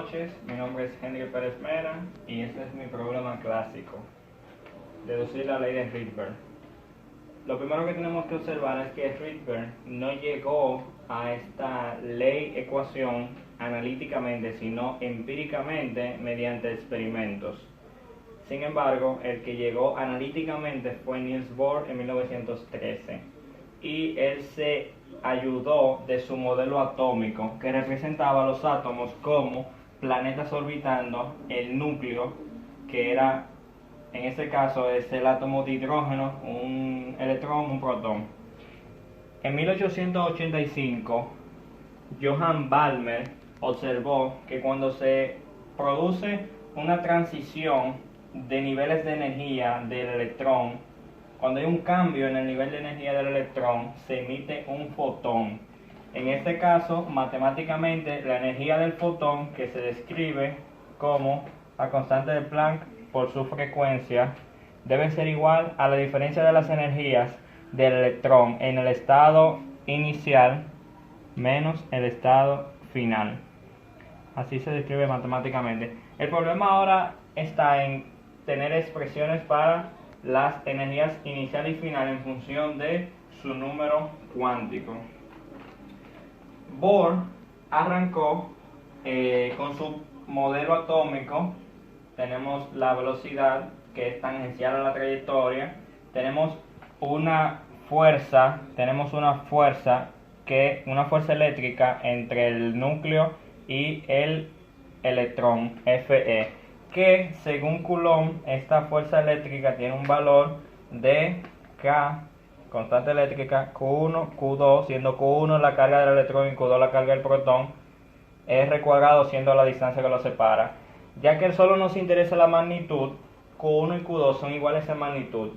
Buenas noches, mi nombre es Henry Pérez Mera y este es mi problema clásico, deducir la ley de Rydberg. Lo primero que tenemos que observar es que Rydberg no llegó a esta ecuación analíticamente, sino empíricamente mediante experimentos. Sin embargo, el que llegó analíticamente fue Niels Bohr en 1913 y él se ayudó de su modelo atómico que representaba a los átomos como planetas orbitando el núcleo, que era, en este caso, es el átomo de hidrógeno, un electrón, un protón. En 1885, Johann Balmer observó que cuando se produce una transición de niveles de energía del electrón, cuando hay un cambio en el nivel de energía del electrón, se emite un fotón. En este caso, matemáticamente, la energía del fotón, que se describe como la constante de Planck por su frecuencia, debe ser igual a la diferencia de las energías del electrón en el estado inicial menos el estado final. Así se describe matemáticamente. El problema ahora está en tener expresiones para las energías inicial y final en función de su número cuántico. Bohr arrancó con su modelo atómico. Tenemos la velocidad, que es tangencial a la trayectoria. Tenemos una fuerza eléctrica entre el núcleo y el electrón, Fe, que según Coulomb, esta fuerza eléctrica tiene un valor de K, constante eléctrica, Q1, Q2, siendo Q1 la carga del electrón y Q2 la carga del protón, R cuadrado siendo la distancia que los separa. Ya que solo nos interesa la magnitud, Q1 y Q2 son iguales en magnitud,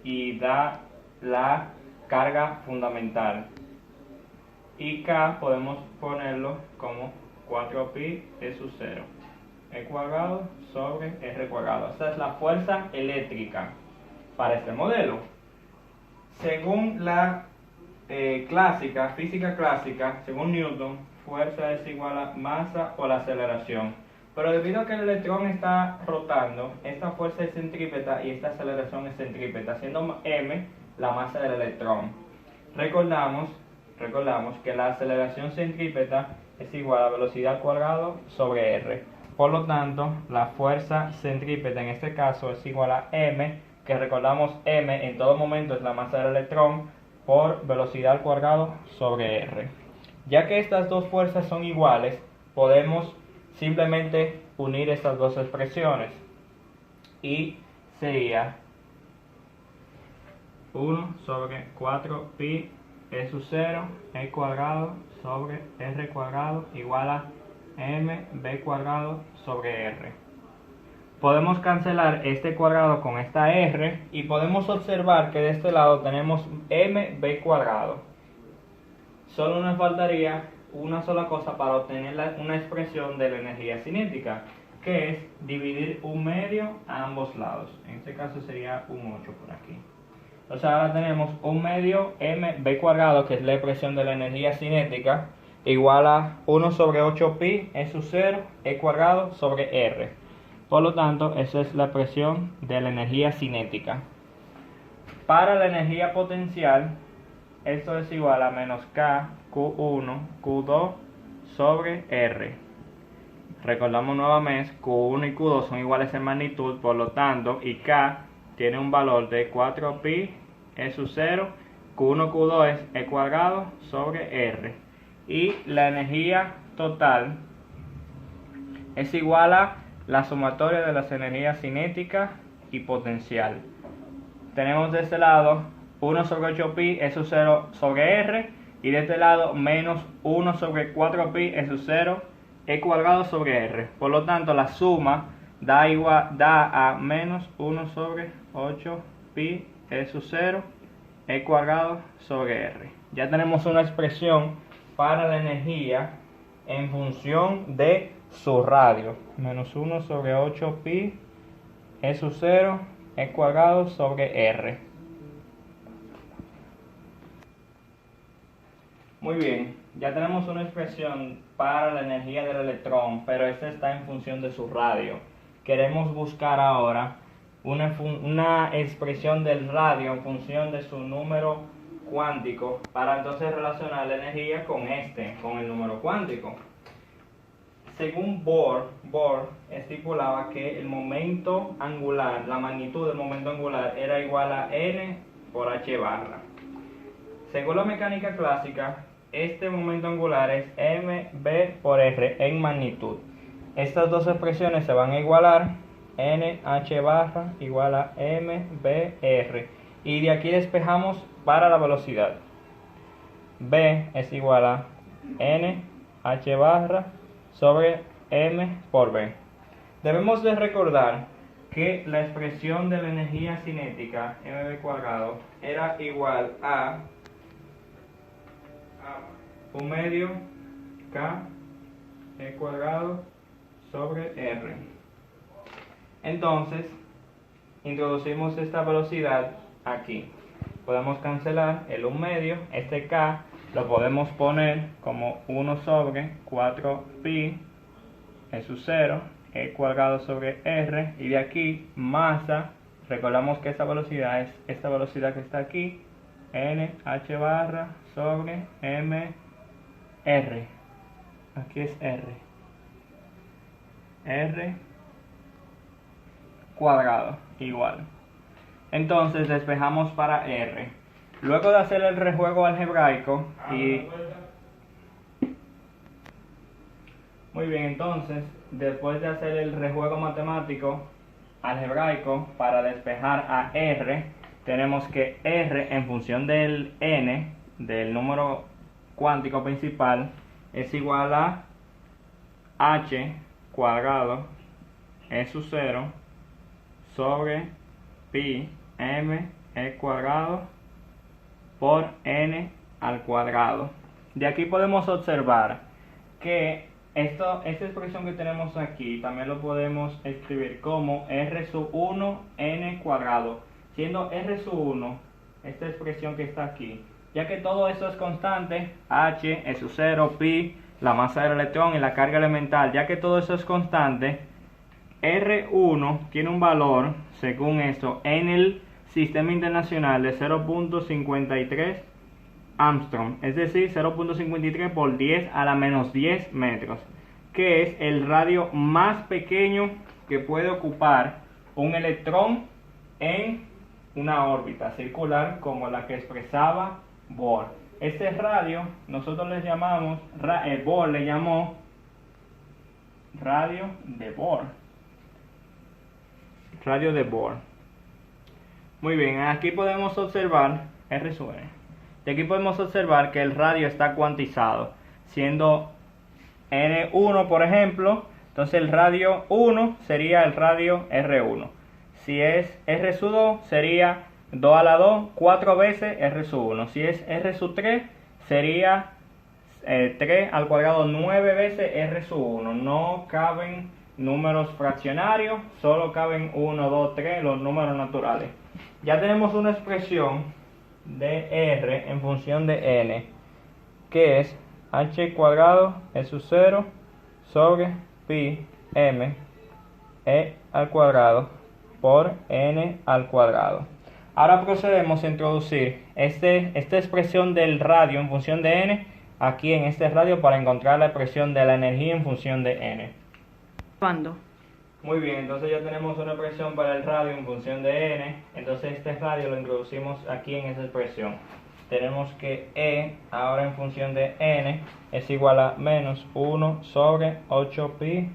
y da la carga fundamental. Y K podemos ponerlo como 4pi E sub 0, E cuadrado sobre R cuadrado. Esta es la fuerza eléctrica para este modelo. Según la física clásica, según Newton, fuerza es igual a masa por la aceleración. Pero debido a que el electrón está rotando, esta fuerza es centrípeta y esta aceleración es centrípeta, siendo m la masa del electrón. Recordamos que la aceleración centrípeta es igual a velocidad al cuadrado sobre r. Por lo tanto, la fuerza centrípeta en este caso es igual a m, que recordamos m en todo momento es la masa del electrón, por velocidad al cuadrado sobre r. Ya que estas dos fuerzas son iguales, podemos simplemente unir estas dos expresiones y sería 1 sobre 4pi E sub 0 E cuadrado sobre R cuadrado igual a mb cuadrado sobre r. Podemos cancelar este cuadrado con esta r y podemos observar que de este lado tenemos mb cuadrado. Solo nos faltaría una sola cosa para obtener una expresión de la energía cinética, que es dividir un medio a ambos lados. En este caso sería un 8 por aquí. Entonces ahora tenemos un medio mb cuadrado, que es la expresión de la energía cinética, igual a 1 sobre 8pi E sub 0 E cuadrado sobre r. Por lo tanto, esa es la expresión de la energía cinética. Para la energía potencial, esto es igual a menos K Q1 Q2 sobre R. Recordamos nuevamente, Q1 y Q2 son iguales en magnitud, por lo tanto, y K tiene un valor de 4pi E sub 0, Q1 Q2 es E cuadrado sobre R. Y la energía total es igual a la sumatoria de las energías cinética y potencial. Tenemos de este lado 1 sobre 8pi E sub 0 sobre R, y de este lado menos 1 sobre 4pi E sub 0 E cuadrado sobre R. Por lo tanto, la suma da a menos 1 sobre 8pi E sub 0 E cuadrado sobre R. Ya tenemos una expresión para la energía en función de su radio. Menos 1 sobre 8pi E sub 0 E cuadrado sobre R. Muy bien, ya tenemos una expresión para la energía del electrón, pero esta está en función de su radio. Queremos buscar ahora una expresión del radio en función de su número cuántico para entonces relacionar la energía con el número cuántico. Según Bohr estipulaba que el momento angular, la magnitud del momento angular era igual a n por h barra. Según la mecánica clásica, este momento angular es mv por r en magnitud. Estas dos expresiones se van a igualar, nh barra igual a mvr. Y de aquí despejamos para la velocidad. v es igual a nh barra sobre m por v. Debemos de recordar que la expresión de la energía cinética mv cuadrado era igual a 1 medio k e cuadrado sobre r. Entonces introducimos esta velocidad aquí. Podemos cancelar el 1 medio, este k lo podemos poner como 1 sobre 4pi e sub 0 e cuadrado sobre r, y de aquí masa, recordamos que esta velocidad es esta velocidad que está aquí, nh barra sobre m r, aquí es r cuadrado igual. Entonces despejamos para r. Luego de hacer el rejuego algebraico muy bien, entonces después de hacer el rejuego matemático algebraico para despejar a r, tenemos que r en función del n, del número cuántico principal, es igual a h cuadrado e sub 0 sobre pi m e cuadrado por n al cuadrado. De aquí podemos observar que esta expresión que tenemos aquí también lo podemos escribir como r sub 1 n cuadrado, siendo r sub 1 esta expresión que está aquí, ya que todo eso es constante, h, e sub 0, pi, la masa del electrón y la carga elemental, ya que todo eso es constante, R1 tiene un valor, según esto, en el sistema internacional de 0.53 Armstrong, es decir, 0.53 por 10 a la menos 10 metros, que es el radio más pequeño que puede ocupar un electrón en una órbita circular como la que expresaba Bohr. Este radio nosotros le llamamos, Bohr le llamó radio de Bohr. Radio de Bohr. Muy bien, aquí podemos observar R sub n. De aquí podemos observar que el radio está cuantizado, siendo N1 por ejemplo, entonces el radio 1 sería el radio R1. Si es R sub 2 sería 2 a la 2, 4 veces R sub 1. Si es R sub 3 sería 3 al cuadrado 9 veces R sub 1. No caben números fraccionarios, solo caben 1, 2, 3, los números naturales. Ya tenemos una expresión de R en función de n, que es h cuadrado e sub 0 sobre pi m e al cuadrado por n al cuadrado. Ahora procedemos a introducir esta expresión del radio en función de n aquí en este radio para encontrar la expresión de la energía en función de n. ¿Cuándo? Muy bien, entonces ya tenemos una expresión para el radio en función de n. Entonces este radio lo introducimos aquí en esa expresión. Tenemos que E ahora en función de n es igual a menos 1 sobre 8pi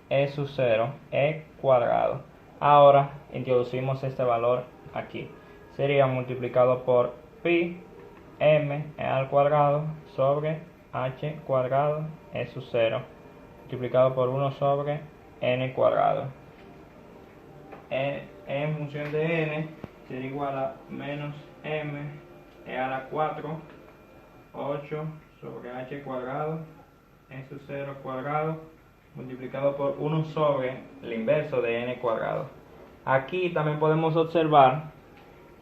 e sub 0 e cuadrado. Ahora introducimos este valor aquí. Sería multiplicado por pi m e al cuadrado sobre h cuadrado e sub 0 multiplicado por 1 sobre n cuadrado. E en función de n sería igual a menos m e a la 4 8 sobre h cuadrado e sub 0 cuadrado multiplicado por 1 sobre el inverso de n cuadrado. Aquí también podemos observar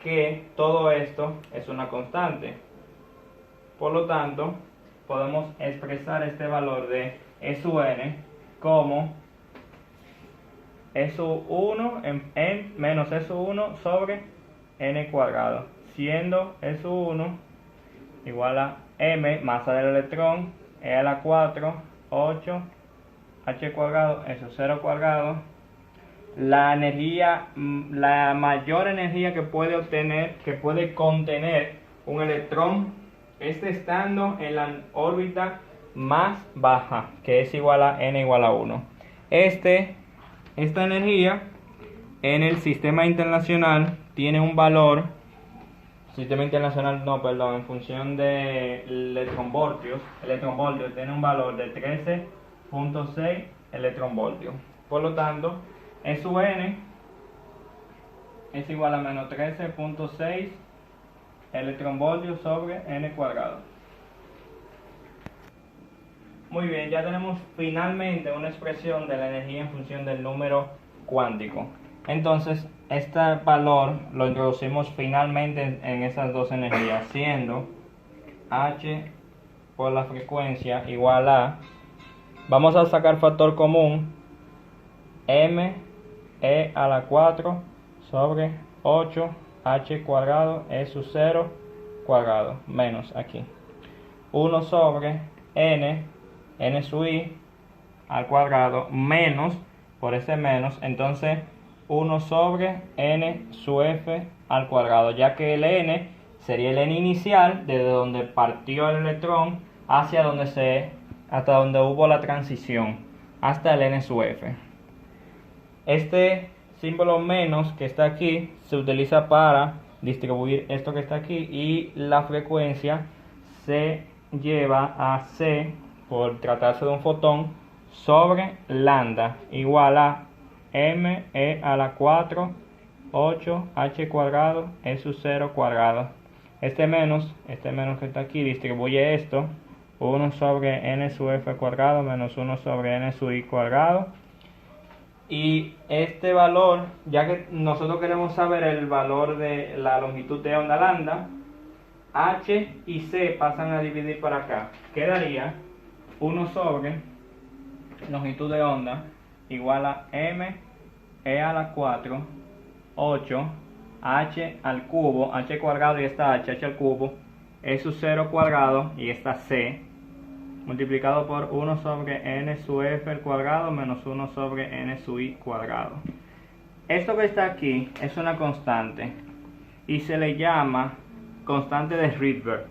que todo esto es una constante. Por lo tanto, podemos expresar este valor de SUN como SU1 en menos SU1 sobre n cuadrado, siendo SU1 igual a m, masa del electrón, e a la 4, 8, h cuadrado, SU0 cuadrado. La energía, la mayor energía que puede obtener, que puede contener un electrón, estando en la órbita más baja, que es igual a n igual a 1. Esta energía en el sistema internacional tiene un valor, en función de electronvoltios tiene un valor de 13.6 electronvoltios. Por lo tanto, SUN es igual a menos 13.6 electronvoltios sobre n cuadrado. Muy bien, ya tenemos finalmente una expresión de la energía en función del número cuántico. Entonces, este valor lo introducimos finalmente en esas dos energías, siendo H por la frecuencia igual a, vamos a sacar factor común, m e a la 4 sobre 8 h cuadrado e sub 0 cuadrado, menos aquí 1 sobre n sub i al cuadrado, menos, por ese menos, entonces 1 sobre n sub f al cuadrado, ya que el n sería el n inicial desde donde partió el electrón hasta donde hubo la transición, hasta el n sub f. Este símbolo menos que está aquí se utiliza para distribuir esto que está aquí, y la frecuencia se lleva a c por tratarse de un fotón sobre lambda igual a m e a la 4 8 h cuadrado e sub 0 cuadrado. Este menos que está aquí distribuye esto, 1 sobre n sub f cuadrado menos 1 sobre n sub i cuadrado. Y este valor, ya que nosotros queremos saber el valor de la longitud de onda lambda, h y c pasan a dividir para acá. Quedaría 1 sobre longitud de onda igual a m e a la 4 8 h al cubo, h cuadrado y esta h al cubo, e sub 0 cuadrado y esta c, multiplicado por 1 sobre n sub f al cuadrado menos 1 sobre n sub i cuadrado. Esto que está aquí es una constante y se le llama constante de Rydberg,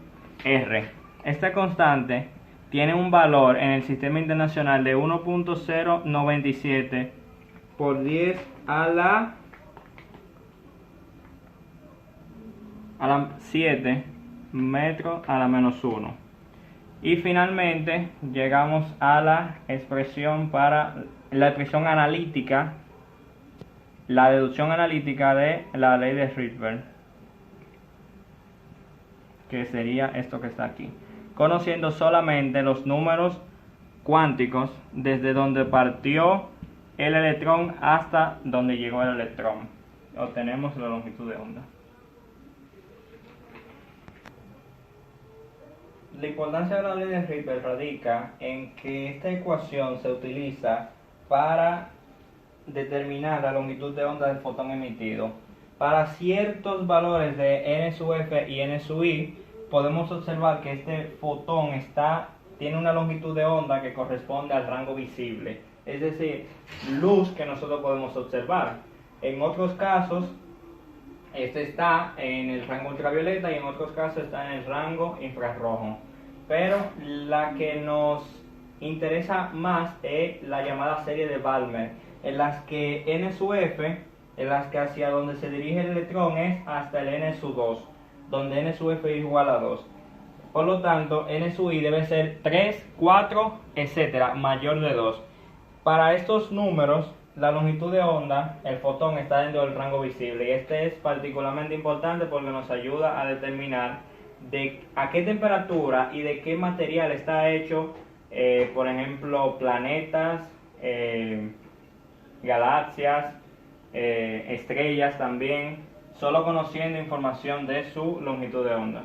R. Esta constante tiene un valor en el sistema internacional de 1.097 por 10 a la 7 metros a la menos 1. Y finalmente llegamos a la expresión analítica, la deducción analítica de la ley de Rydberg, que sería esto que está aquí, conociendo solamente los números cuánticos desde donde partió el electrón hasta donde llegó el electrón. Obtenemos la longitud de onda. La importancia de la ley de Rydberg radica en que esta ecuación se utiliza para determinar la longitud de onda del fotón emitido. Para ciertos valores de n sub f y n sub i, podemos observar que este fotón tiene una longitud de onda que corresponde al rango visible, es decir, luz que nosotros podemos observar. En otros casos, este está en el rango ultravioleta y en otros casos está en el rango infrarrojo. Pero la que nos interesa más es la llamada serie de Balmer, en las que n sub f, en las que hacia donde se dirige el electrón es hasta el n sub 2, donde n sub f es igual a 2. Por lo tanto, n sub i debe ser 3, 4, etc., mayor de 2. Para estos números, la longitud de onda, el fotón está dentro del rango visible, y este es particularmente importante porque nos ayuda a determinar a qué temperatura y de qué material está hecho, por ejemplo, planetas, galaxias, estrellas también, solo conociendo información de su longitud de onda.